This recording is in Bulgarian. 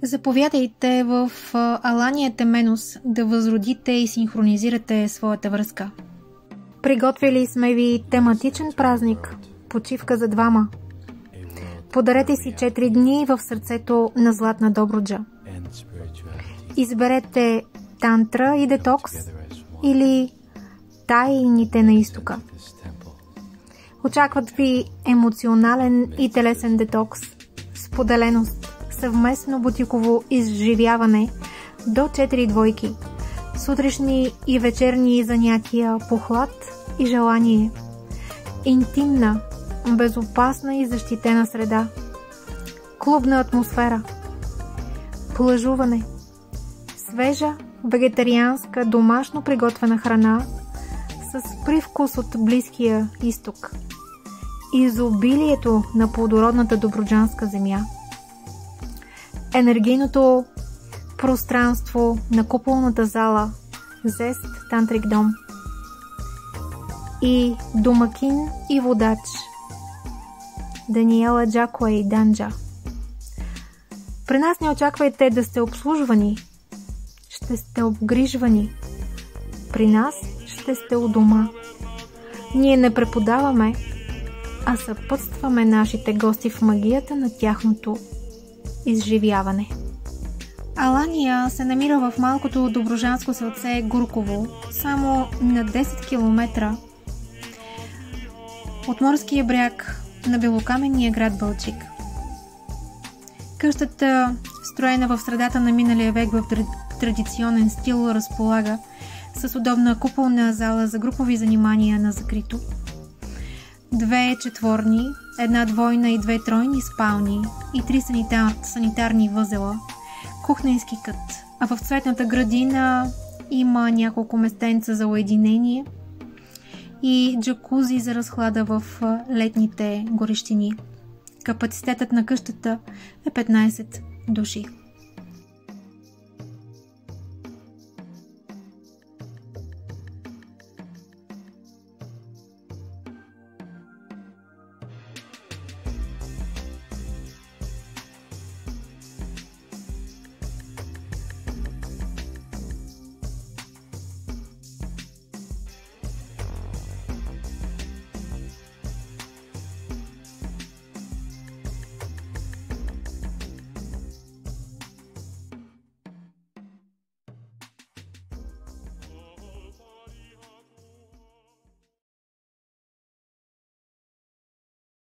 Заповядайте в Алания Теменос да възродите и синхронизирате своята връзка. Приготвили сме ви тематичен празник, почивка за двама. Подарете си 4 дни в сърцето на Златна Добруджа. Изберете тантра и детокс или тайните на изтока. Очакват ви емоционален и телесен детокс, споделеност, съвместно бутиково изживяване до 4 двойки, сутрешни и вечерни занятия по hlad и желание, интимна, безопасна и защитена среда, клубна атмосфера, плажуване, свежа, вегетарианска, домашно приготвена храна с привкус от Близкия изток, изобилието на плодородната добруджанска земя, енергийното пространство на куполната зала Зест Тантрик дом и домакин и водач Даниела Джакуей Данджа. При нас не очаквайте да сте обслужвани, ще сте обгрижвани. При нас ще сте у дома. Ние не преподаваме, а съпътстваме нашите гости в магията на тяхното изживяване. Алания се намира в малкото добруджанско селце Гурково, само на 10 км от морския бряг на белокаменния град Балчик. Къщата, строена в средата на миналия век в традиционен стил, разполага с удобна куполна зала за групови занимания на закрито, 2 четворни, 1 двойна и 2 тройни спални и 3 санитарни възела, кухненски кът, а в цветната градина има няколко местенца за уединение и джакузи за разхлада в летните горещини. Капацитетът на къщата е 15 души.